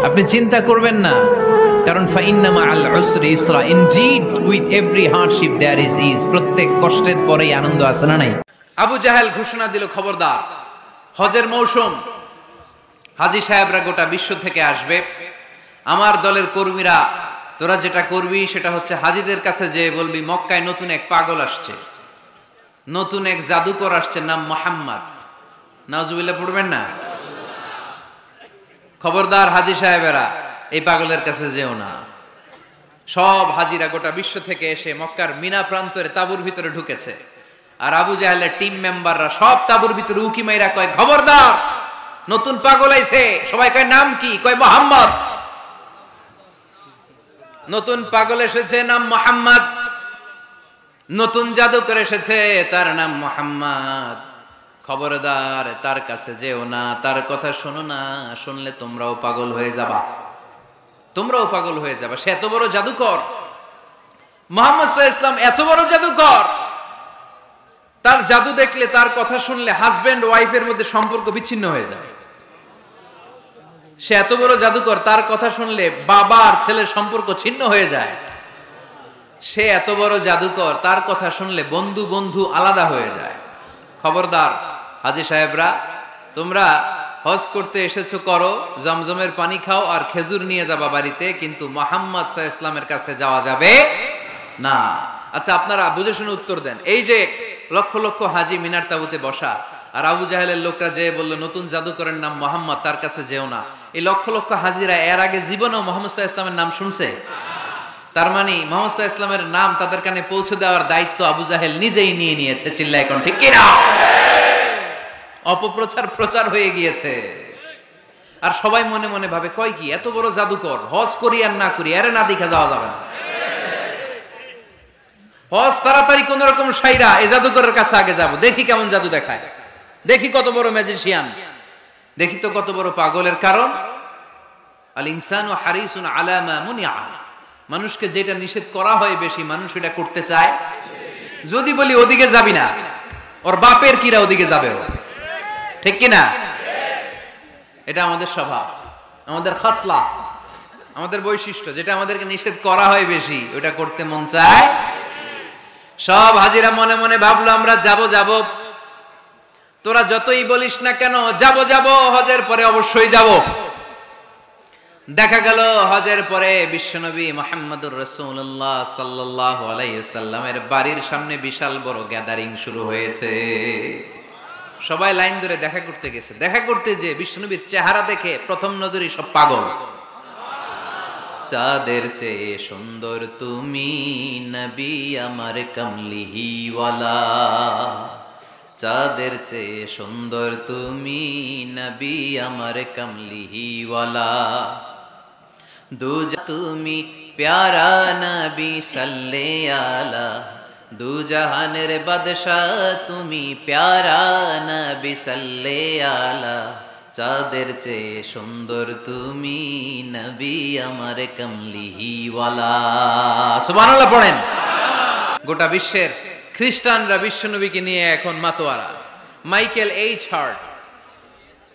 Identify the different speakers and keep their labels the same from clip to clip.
Speaker 1: আপনি চিন্তা করবেন না, কারণ ফাইন্না মাআল উসরি ইসরা, indeed with every hardship there is ease. প্রত্যেক কষ্টের পরেই আনন্দ আছে না নাই?
Speaker 2: আবু জাহেল ঘোষণা দিল, খবরদার, হজের মৌসুম, হাজী সাহেবরা গোটা বিশ্ব থেকে আসবে, আমার দলের কর্মীরা তোরা যেটা করবি সেটা হচ্ছে হাজীদের কাছে যে বলবি মক্কায় নতুন এক পাগল আসছে, নতুন এক জাদুকর আসছে, নাম মুহাম্মদ। নাউজুবিল্লাহ পড়বেন না? খবরদার হাজী সাহেবেরা, এই পাগলের কাছে যেও না। সব হাজীরা গোটা বিশ্ব থেকে এসে মক্কার মিনা প্রান্তরে তাঁবুর ভিতরে ঢুকেছে, আর আবু জাহেলের টিম মেম্বাররা সব তাঁবুর ভিতরে উকি মাইরা কয়, খবরদার, নতুন পাগল আইছে। সবাই কয় নাম কি? কয় মুহাম্মদ। নতুন পাগল এসেছে, নাম মুহাম্মদ। নতুন জাদুকর এসেছে, তার নাম মুহাম্মদ। খবরদার, তার কাছে যেও না, তার কথা শোনো না, শুনলে তোমরাও পাগল হয়ে যাবা, তোমরাও পাগল হয়ে যাবা। সে এত বড় জাদুকর, মুহাম্মদ সাল্লাল্লাহু আলাইহি ওয়াসাল্লাম এত বড় জাদুকর, তার জাদু দেখলে, তার কথা শুনলে হাজবেন্ড ওয়াইফের মধ্যে সম্পর্ক বিচ্ছিন্ন হয়ে যায়। সে এত বড় জাদুকর, তার কথা শুনলে বাবা আর ছেলের সম্পর্ক ছিন্ন হয়ে যায়। সে এত বড় জাদুকর, তার কথা শুনলে বন্ধু বন্ধু আলাদা হয়ে যায়। খবরদার হাজী সাহেবরা, তোমরা হজ করতে এসেছো, করো, জমজমের পানি খাও আর খেজুর নিয়ে যাবা বাড়িতে, কিন্তু মুহাম্মদ সাল্লাল্লাহু আলাইহি ওয়াসাল্লামের কাছে যাওয়া যাবে না। আচ্ছা, আপনারা বুঝে শুনে উত্তর দেন। এই যে লক্ষ লক্ষ হাজী মিনার তাঁবুতে বসা, আর আবু জাহেলের লোকটা যে বলল নতুন জাদুকরের নাম মুহাম্মদ, তার কাছে যেও না, এই লক্ষ লক্ষ হাজীরা এর আগে জীবনেও মুহাম্মদ সাল্লাল্লাহু আলাইহি ওয়াসাল্লামের নাম শুনছে? তার মানে মুহাম্মদ সাল্লাল্লাহু আলাইহি ওয়াসাল্লামের নাম তাদের কানে পৌঁছে দেওয়ার দায়িত্ব আবু জাহেল নিজেই নিয়ে নিয়েছে। চিল্লায় কোন ঠিক কিনা? অপপ্রচার প্রচার হয়ে গিয়েছে। আর সবাই মনে মনে ভাবে, কয় কি, এত বড় জাদুকর, হজ করি আর না করি, আরে না দেখা যাওয়া যাবে না। হজ তাড়াতাড়ি কোন রকম সাইরা এই জাদুকরের কাছে আগে যাব, দেখি কেমন জাদু দেখায়, দেখি কত বড় ম্যাজিশিয়ান, দেখি তো কত বড় পাগলের। কারণ আল ইনসানু হারিসুন আলা মা মুনিআ, মানুষকে যেটা নিষেধ করা হয় বেশি, মানুষ এটা করতে চায়। যদি বলি ওদিকে যাবি না, ওর বাপের কিরা ওদিকে যাবে, ঠিক কিনা? এটা আমাদের স্বভাব, আমাদের খাসলা, আমাদের বৈশিষ্ট্য। যেটা আমাদেরকে নিষেধ করা হয় বেশি, ওটা করতে মন চায়। সব হাজীরা মনে মনে ভাবলো, আমরা যাব যাব, তোরা যতই বলিস না কেন যাব যাব, হজের পরে অবশ্যই যাব। দেখা গেল হজের পরে বিশ্বনবী মুহাম্মদুর রাসূলুল্লাহ সাল্লাল্লাহু আলাইহি ওয়াসাল্লামের বাড়ির সামনে বিশাল বড় গ্যাদারিং শুরু হয়েছে। সবাই লাইন ধরে দেখা করতে গেছে। দেখা করতে যে বিশ্বনবীর চেহারা দেখে প্রথম নজরেই সব পাগল। চাঁদের চেয়ে সুন্দর তুমি নবী আমার কামলিওয়ালা, চাঁদের চেয়ে সুন্দর তুমি নবী আমার কামলিওয়ালা, দুজা তুমি প্যারা নবী সাল্লে আলা, দু জাহানের বাদশাহ তুমি প্যারা নবী সাল্লে আলা, চাঁদের চেয়ে সুন্দর তুমি নবী আমার কামলিওয়ালা। সুবহানাল্লাহ পড়েন। গোটা বিশ্বের খ্রিস্টানরা বিশ্বনবীকে নিয়ে এখন মাতোয়ারা। মাইকেল এইচ হার্ট,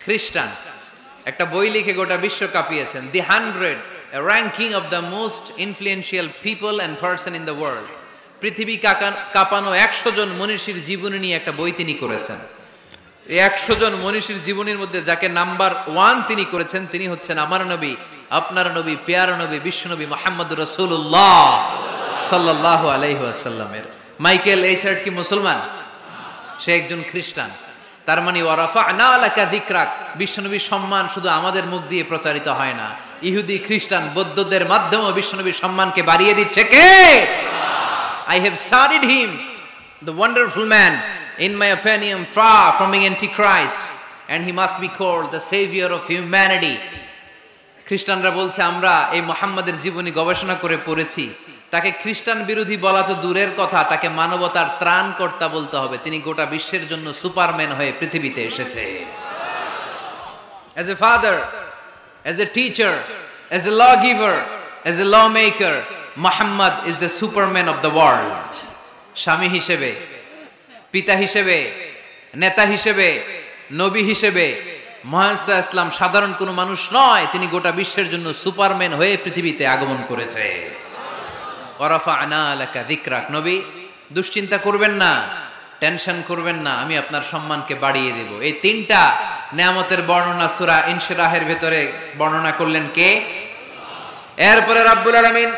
Speaker 2: খ্রিস্টান, একটা বই লিখে গোটা বিশ্ব কাঁপিয়েছেন, দি 100 ranking of the most influential people and person in the world. পৃথিবী কাঁপানো 100 জন মনীষীর জীবনী নিয়ে একটা বই তিনি করেছেন। এই 100 জন মনীষীর জীবনীর মধ্যে যাকে নাম্বার 1 তিনি করেছেন, তিনি হচ্ছেন আমার নবী, আপনার নবী, প্যারা নবী, বিশ্বনবী মুহাম্মদুর রাসূলুল্লাহ সাল্লাল্লাহু আলাইহি ওয়াসাল্লামের। মাইকেল এইচ হার্ট কি মুসলমান? সে একজন খ্রিস্টান। তার মানে ওয়ারাফা'না লাকা যিকরাক, বিশ্বনবীর সম্মান শুধু আমাদের মুখ দিয়ে প্রচারিত হয় না, ইহুদি, খ্রিস্টান, বৌদ্ধদের মাধ্যমেও বিশ্বনবীর সম্মানকে বাড়িয়ে দিচ্ছে কে? I have studied him, the wonderful man, in my opinion far from being antichrist, and he must be called the savior of humanity. খ্রিস্টানরা বলছে, আমরা এই মুহাম্মাদের জীবনী গবেষণা করে পড়েছি, তাকে খ্রিস্টান বিরোধী বলা তো দূরের কথা, তাকে মানবতার ত্রাণকর্তা বলতে হবে। তিনি গোটা বিশ্বের জন্য সুপারম্যান হয়ে পৃথিবীতে এসেছে। As a father, as a teacher, as a lawgiver, as a lawmaker, Muhammad is the superman of the world. স্বামী হিসেবে, পিতা হিসেবে, নেতা হিসেবে, নবী হিসেবে,
Speaker 1: মুহাম্মদ ইসলাম সাধারণ কোনো মানুষ নয়, তিনি গোটা বিশ্বের জন্য সুপারম্যান হয়ে পৃথিবীতে আগমন করেছে। ওয়ারাফা'না লাকা যিকরাক, নবী দুশ্চিন্তা করবেন না, টেনশন করবেন না, আমি আপনার সম্মানকে বাড়িয়ে দেব। এই তিনটা নিয়ামতের বর্ণনা সূরা ইনশিরাহের ভেতরে বর্ণনা করলেন কে? এরপরে রাব্বুল আলামিন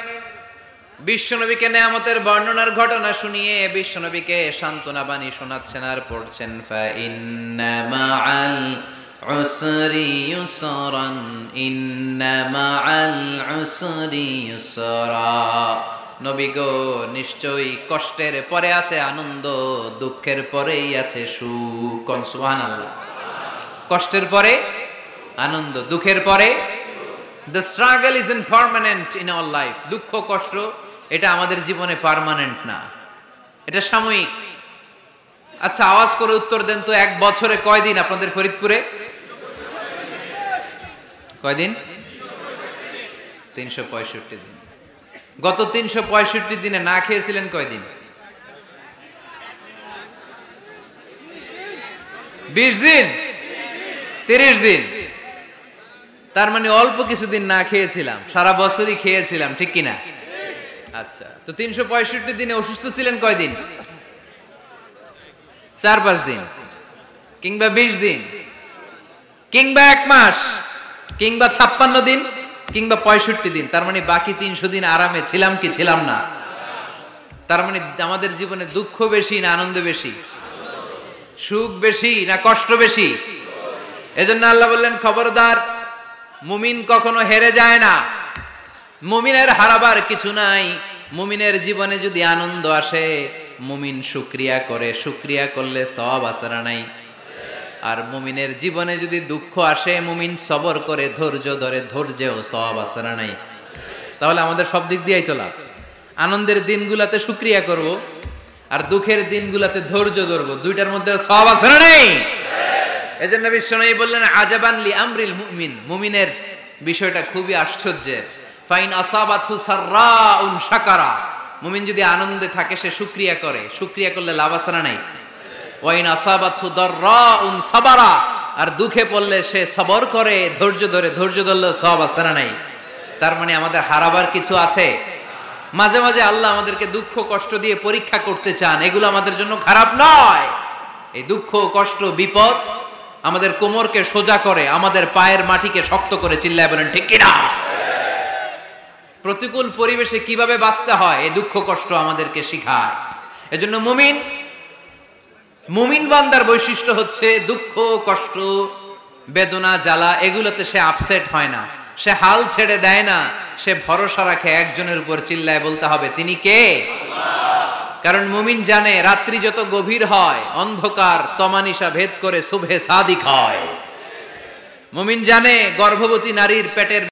Speaker 1: বিশ্বনবীকে নিয়ামতের বর্ণনার ঘটনা শুনিয়ে বিশ্বনবীকে সান্ত্বনা বাণী শোনাচ্ছেন আর পড়ছেন, ফা ইন্না মাআল উসরি ইউসরান, ইন্না মাআল উসরি ইউসরা। নবী গো, নিশ্চয়ই কষ্টের পরে আছে আনন্দ, দুঃখের পরেই আছে সুখ। সুবহানাল্লাহ। কষ্টের পরে আনন্দ, দুঃখের পরে। The struggle isn't permanent in our life. দুঃখ কষ্ট এটা আমাদের জীবনে পার্মানেন্ট না, এটা সাময়িক। আচ্ছা, আওয়াজ করে উত্তর দেন তো, এক বছরে কয়দিন আপনাদের ফরিদপুরে? কয়দিন? 365 দিন। গত 365 দিনে না খেয়েছিলেন কয়দিন? 20 দিন, 30 দিন। তার মানে অল্প কিছুদিন না খেয়েছিলাম, সারা বছরই খেয়েছিলাম, ঠিক কিনা? আচ্ছা, তো 365 দিনে অসুস্থ ছিলেন কয়দিন? 4-5 দিন, কিংবা 20 দিন, কিংবা 1 মাস, কিংবা 56 দিন, কিংবা 65 দিন। তার মানে বাকি 300 দিন আরামে ছিলাম কি ছিলাম না? তার মানে আমাদের জীবনে দুঃখ বেশি না আনন্দ বেশি? সুখ বেশি না কষ্ট বেশি? এজন্য আল্লাহ বললেন, খবরদার, মুমিন কখনো হেরে যায় না, মুমিনের হারাবার কিছু নাই। মুমিনের জীবনে যদি আনন্দ আসে, মুমিন শুকরিয়া করে, শুকরিয়া করলে সওয়াব আছে না নাই? আর মুমিনের জীবনে যদি দুঃখ আসে, মুমিন সবর করে, ধৈর্য ধরে, ধৈর্যেও সওয়াব আছে না নাই? তাহলে আমাদের সব দিক দিয়েই তো লাভ। আনন্দের দিনগুলাতে শুকরিয়া করব, আর দুঃখের দিনগুলাতে ধৈর্য ধরবো, দুইটার মধ্যে সওয়াব আছে না নাই? এজন্য বিশ্বনবী বললেন, আজাবান লি আমরিল মুমিন, মুমিনের বিষয়টা খুবই আশ্চর্যের। ফাইন আসাবাতহু সাররাউন শাকারা, মুমিন যদি আনন্দে থাকে সে শুকরিয়া করে, শুকরিয়া করলে লাভ আছে না নাই? ওয়াইন আসাবাতহু দাররাউন সাবারা, আর দুঃখে পড়লে সে সবর করে, ধৈর্য ধরে, ধৈর্য ধরলে সওয়াব আছে না নাই? তার মানে আমাদের হারাবার কিছু আছে। মাঝে মাঝে আল্লাহ আমাদেরকে দুঃখ কষ্ট দিয়ে পরীক্ষা করতে চান, এগুলো আমাদের জন্য খারাপ নয়। এই দুঃখ কষ্ট বিপদ আমাদের কোমরকে সোজা করে, আমাদের পায়ের মাটিকে শক্ত করে। চিল্লায় বলেন ঠিক কিনা? প্রতিকূল পরিবেশে কিভাবে বাঁচতে হয় এই দুঃখ কষ্ট আমাদেরকে শিখায়। এজন্য মুমিন বান্দার বৈশিষ্ট্য হচ্ছে দুঃখ কষ্ট বেদনা জ্বালা এগুলোতে সে আপসেট হয় না, সে হাল ছেড়ে দেয় না, সে ভরসা রাখে একজনের উপর। চিল্লায় বলতে হবে তিনি কে? কারণ মুমিন জানে রাত্রি যত গভীর হয়, অন্ধকার তমানিসা ভেদ করে সুবহে সাদিক হয়। মুমিন জানে গর্ভবতী নারীর পেটের